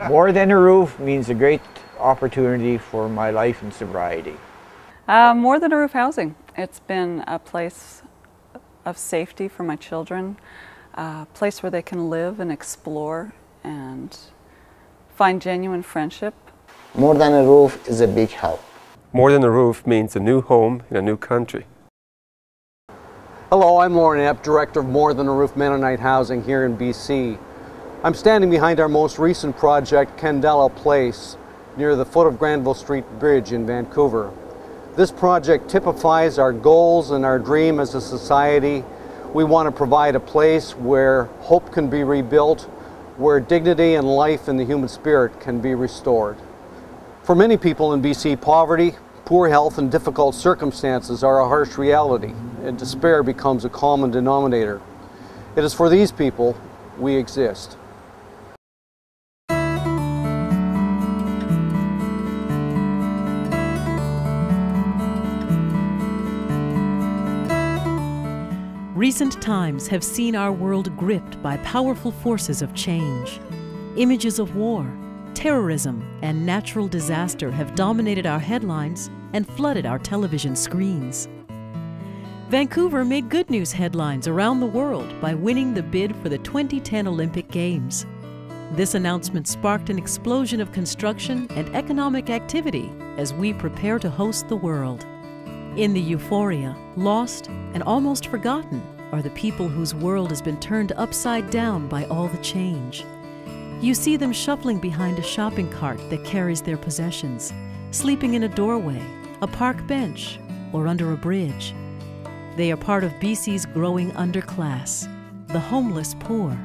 More than a roof means a great opportunity for my life and sobriety. More than a roof housing. It's been a place of safety for my children, a place where they can live and explore and find genuine friendship. More than a roof is a big help. More than a roof means a new home in a new country. Hello, I'm Lauren Epp, Director of More Than a Roof Mennonite Housing here in BC. I'm standing behind our most recent project, Candela Place, near the foot of Granville Street Bridge in Vancouver. This project typifies our goals and our dream as a society. We want to provide a place where hope can be rebuilt, where dignity and life in the human spirit can be restored. For many people in BC, poverty, poor health and difficult circumstances are a harsh reality, and despair becomes a common denominator. It is for these people we exist. Recent times have seen our world gripped by powerful forces of change. Images of war, terrorism, and natural disaster have dominated our headlines and flooded our television screens. Vancouver made good news headlines around the world by winning the bid for the 2010 Olympic Games. This announcement sparked an explosion of construction and economic activity as we prepare to host the world. In the euphoria, lost and almost forgotten are the people whose world has been turned upside down by all the change. You see them shuffling behind a shopping cart that carries their possessions, sleeping in a doorway, a park bench, or under a bridge. They are part of BC's growing underclass, the homeless poor.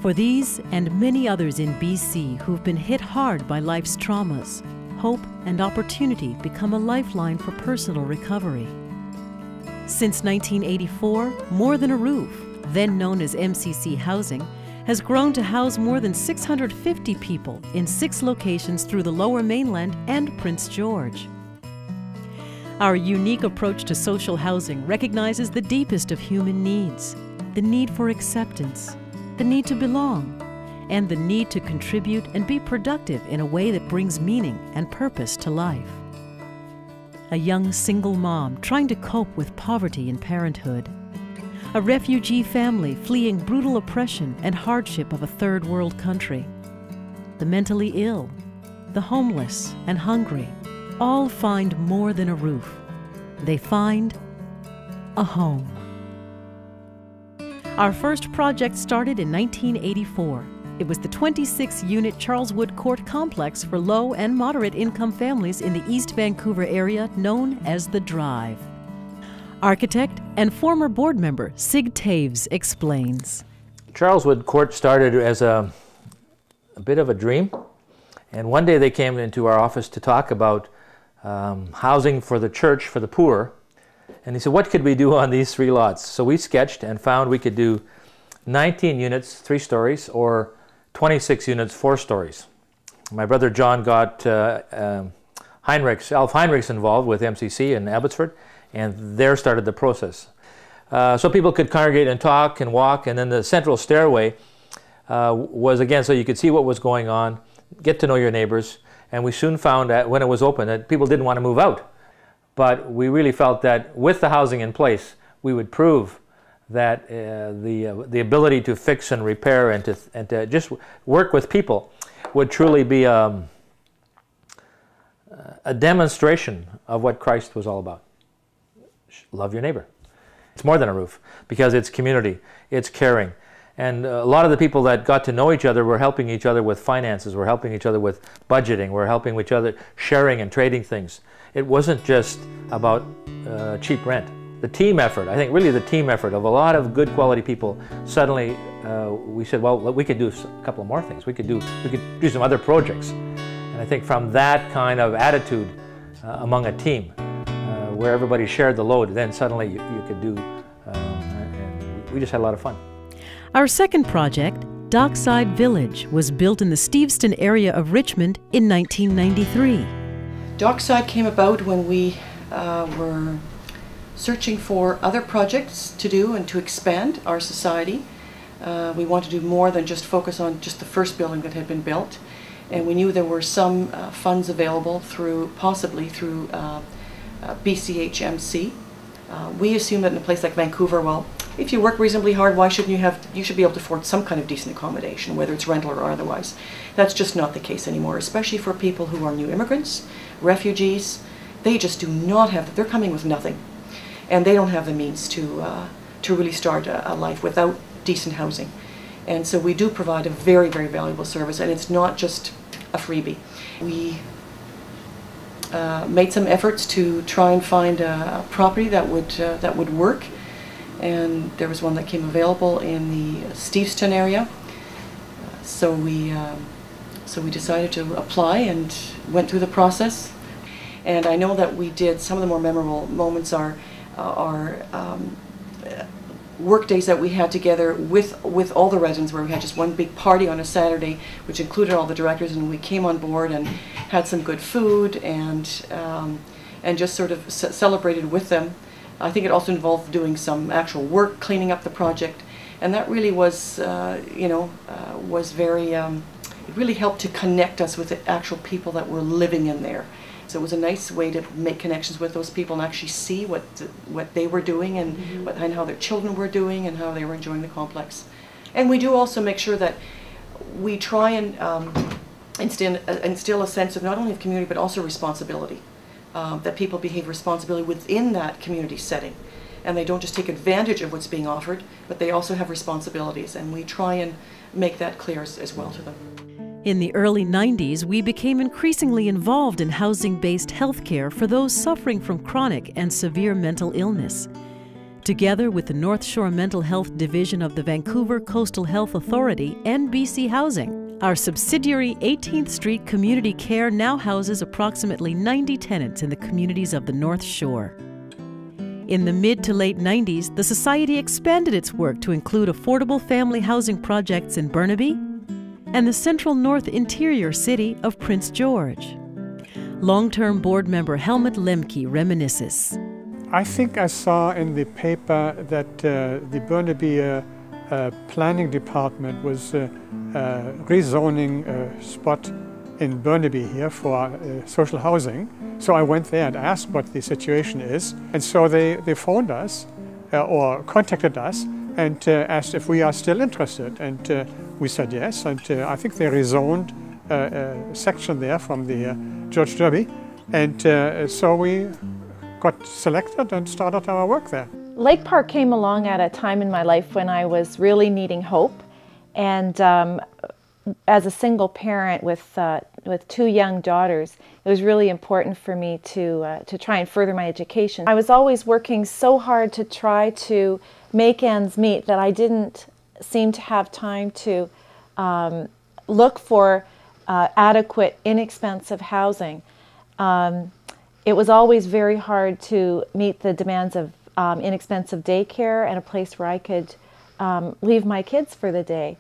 For these and many others in BC who've been hit hard by life's traumas, hope and opportunity become a lifeline for personal recovery. Since 1984, More Than a Roof, then known as MCC Housing, has grown to house more than 650 people in 6 locations through the Lower Mainland and Prince George. Our unique approach to social housing recognizes the deepest of human needs, the need for acceptance, the need to belong, and the need to contribute and be productive in a way that brings meaning and purpose to life. A young single mom trying to cope with poverty in parenthood. A refugee family fleeing brutal oppression and hardship of a third world country. The mentally ill, the homeless and hungry, all find more than a roof. They find a home. Our first project started in 1984. It was the 26-unit Charleswood Court complex for low and moderate income families in the East Vancouver area known as The Drive. Architect and former board member Sig Taves explains. Charleswood Court started as a bit of a dream, and one day they came into our office to talk about housing for the church for the poor, and he said, what could we do on these 3 lots? So we sketched and found we could do 19 units, 3 stories, or 26 units, 4 stories. My brother John got Alf Heinrichs involved with MCC in Abbotsford, and there started the process. So people could congregate and talk and walk, and then the central stairway was, again, so you could see what was going on, get to know your neighbors, and we soon found that when it was open that people didn't want to move out. But we really felt that with the housing in place, we would prove that the ability to fix and repair and to just work with people would truly be a demonstration of what Christ was all about. Love your neighbor. It's more than a roof because it's community, it's caring. And a lot of the people that got to know each other were helping each other with finances, were helping each other with budgeting, were helping each other sharing and trading things. It wasn't just about cheap rent. The team effort, I think really the team effort of a lot of good quality people, suddenly we said, well, we could do a couple of more things. We could do some other projects. And I think from that kind of attitude among a team, where everybody shared the load, then suddenly you could do, and we just had a lot of fun. Our second project, Dockside Village, was built in the Steveston area of Richmond in 1993. Dockside came about when we were searching for other projects to do and to expand our society. We wanted to do more than just focus on just the first building that had been built. And we knew there were some funds available possibly through BCHMC. We assumed that in a place like Vancouver, well, if you work reasonably hard, why shouldn't you should be able to afford some kind of decent accommodation, whether it's rental or otherwise. That's just not the case anymore, especially for people who are new immigrants, refugees. They just do not have, they're coming with nothing. And they don't have the means to really start a life without decent housing. And so we do provide a very, very valuable service, and it's not just a freebie. We made some efforts to try and find a property that would work, and there was one that came available in the Steveston area. So we decided to apply and went through the process. And I know that we did, some of the more memorable moments are work days that we had together with all the residents, where we had just one big party on a Saturday, which included all the directors, and we came on board and had some good food and just sort of celebrated with them. I think it also involved doing some actual work, cleaning up the project, and that really was, was very. It really helped to connect us with the actual people that were living in there. So it was a nice way to make connections with those people and actually see what they were doing and, and how their children were doing and how they were enjoying the complex. And we do also make sure that we try and instill a sense of not only of community but also responsibility, that people behave responsibly within that community setting. And they don't just take advantage of what's being offered, but they also have responsibilities, and we try and make that clear as well to them. In the early 90s, we became increasingly involved in housing-based healthcare for those suffering from chronic and severe mental illness. Together with the North Shore Mental Health Division of the Vancouver Coastal Health Authority and BC Housing, our subsidiary 18th Street Community Care now houses approximately 90 tenants in the communities of the North Shore. In the mid to late 90s, the Society expanded its work to include affordable family housing projects in Burnaby and the central north interior city of Prince George. Long-term board member Helmut Lemke reminisces. I think I saw in the paper that the Burnaby planning department was rezoning a spot in Burnaby here for social housing. So I went there and asked what the situation is. And so they phoned us or contacted us and asked if we are still interested. And we said yes. And I think they rezoned a section there from the George Derby. And so we got selected and started our work there. Lake Park came along at a time in my life when I was really needing hope. And as a single parent with 2 young daughters, it was really important for me to try and further my education. I was always working so hard to try to make ends meet that I didn't seem to have time to look for adequate, inexpensive housing. It was always very hard to meet the demands of inexpensive daycare and a place where I could leave my kids for the day.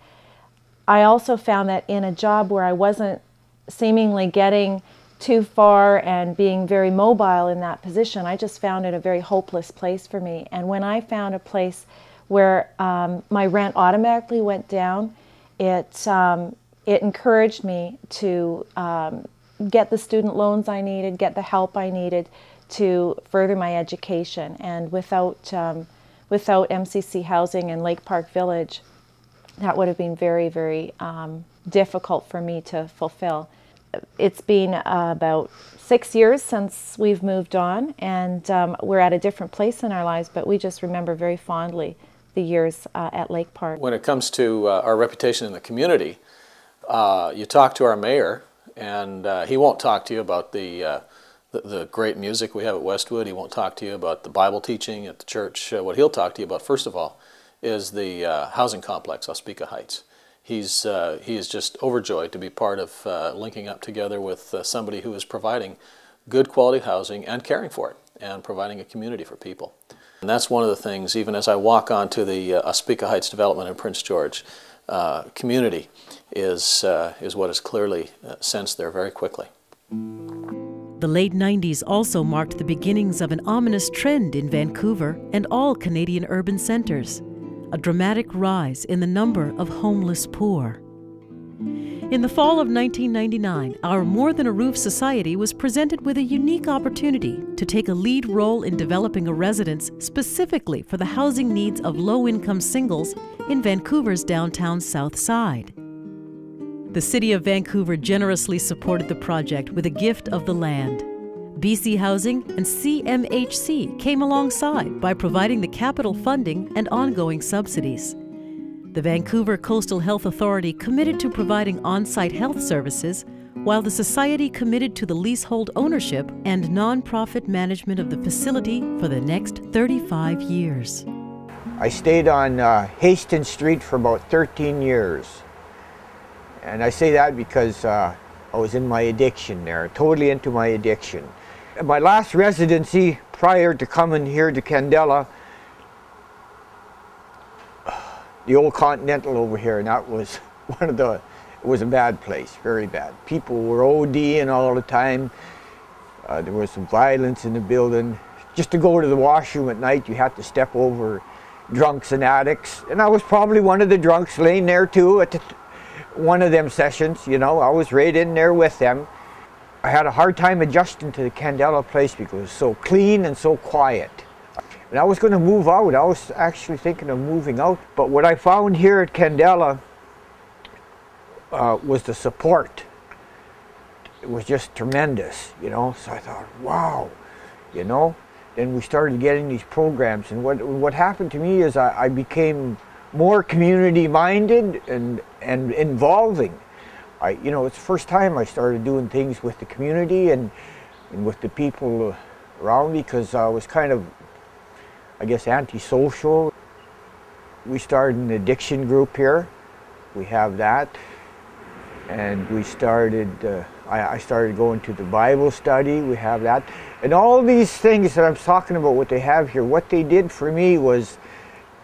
I also found that in a job where I wasn't seemingly getting too far and being very mobile in that position, I just found it a very hopeless place for me. And when I found a place where my rent automatically went down, it encouraged me to get the student loans I needed, get the help I needed to further my education. And without MCC Housing and Lake Park Village, that would have been very, very difficult for me to fulfill. It's been about 6 years since we've moved on, and we're at a different place in our lives, but we just remember very fondly the years at Lake Park. When it comes to our reputation in the community, you talk to our mayor, and he won't talk to you about the great music we have at Westwood. He won't talk to you about the Bible teaching at the church. What he'll talk to you about, first of all, is the housing complex, Ospika Heights. He is just overjoyed to be part of linking up together with somebody who is providing good quality housing and caring for it and providing a community for people. And that's one of the things, even as I walk onto the Ospika Heights development in Prince George, community is what is clearly sensed there very quickly. The late 90s also marked the beginnings of an ominous trend in Vancouver and all Canadian urban centres: a dramatic rise in the number of homeless poor. In the fall of 1999, our More Than a Roof Society was presented with a unique opportunity to take a lead role in developing a residence specifically for the housing needs of low-income singles in Vancouver's downtown South Side. The City of Vancouver generously supported the project with a gift of the land. BC Housing and CMHC came alongside by providing the capital funding and ongoing subsidies. The Vancouver Coastal Health Authority committed to providing on-site health services, while the Society committed to the leasehold ownership and non-profit management of the facility for the next 35 years. I stayed on Hastings Street for about 13 years. And I say that because I was in my addiction there, totally into my addiction. My last residency prior to coming here to Candela, the old Continental over here, and that was one of the, it was a bad place, very bad. People were ODing all the time. There was some violence in the building. Just to go to the washroom at night, you had to step over drunks and addicts. And I was probably one of the drunks laying there too at one of them sessions, you know. I was right in there with them. I had a hard time adjusting to the Candela place because it was so clean and so quiet. And I was going to move out. I was actually thinking of moving out. But what I found here at Candela was the support. It was just tremendous, you know. So I thought, wow, you know. Then we started getting these programs. And what happened to me is I became more community-minded and involving. You know, it's the first time I started doing things with the community and with the people around me, because I was kind of, I guess, antisocial. We started an addiction group here. We have that. And we started, I started going to the Bible study. We have that. And all these things that I'm talking about, what they have here, what they did for me was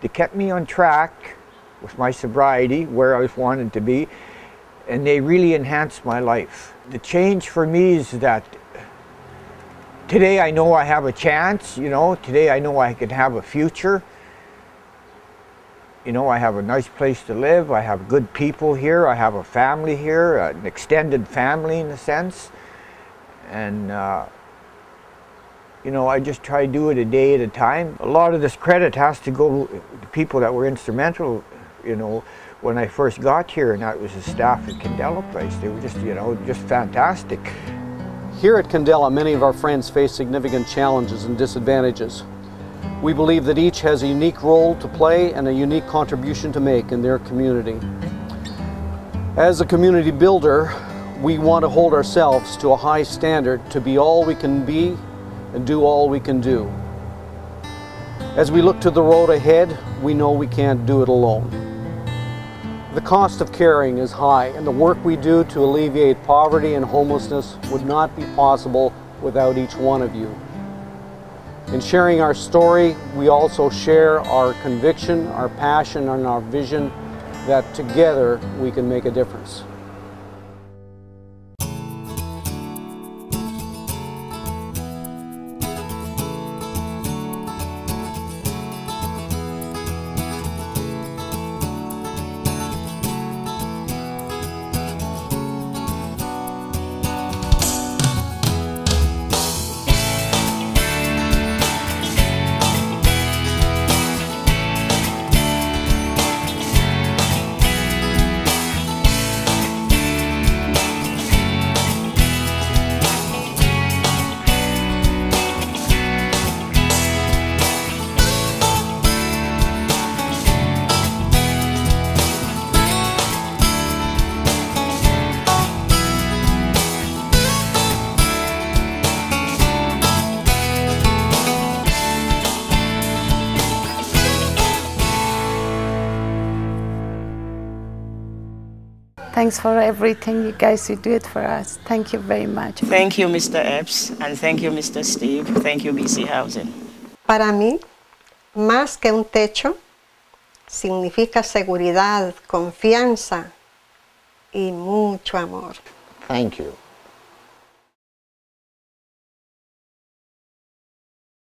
they kept me on track with my sobriety, where I was wanting to be, and they really enhanced my life. The change for me is that today I know I have a chance, you know. Today I know I can have a future. You know, I have a nice place to live. I have good people here. I have a family here, an extended family in a sense. And, you know, I just try to do it a day at a time. A lot of this credit has to go to people that were instrumental, you know, when I first got here, and that was the staff at Candela Place. They were just, you know, just fantastic. Here at Candela, many of our friends face significant challenges and disadvantages. We believe that each has a unique role to play and a unique contribution to make in their community. As a community builder, we want to hold ourselves to a high standard to be all we can be and do all we can do. As we look to the road ahead, we know we can't do it alone. The cost of caring is high, and the work we do to alleviate poverty and homelessness would not be possible without each one of you. In sharing our story, we also share our conviction, our passion, and our vision that together we can make a difference. Thanks for everything you guys, you do it for us. Thank you very much. Thank you, Mr. Epps, and thank you, Mr. Steve. Thank you, BC Housing. Para mí, más que un techo, significa seguridad, confianza y mucho amor. Thank you.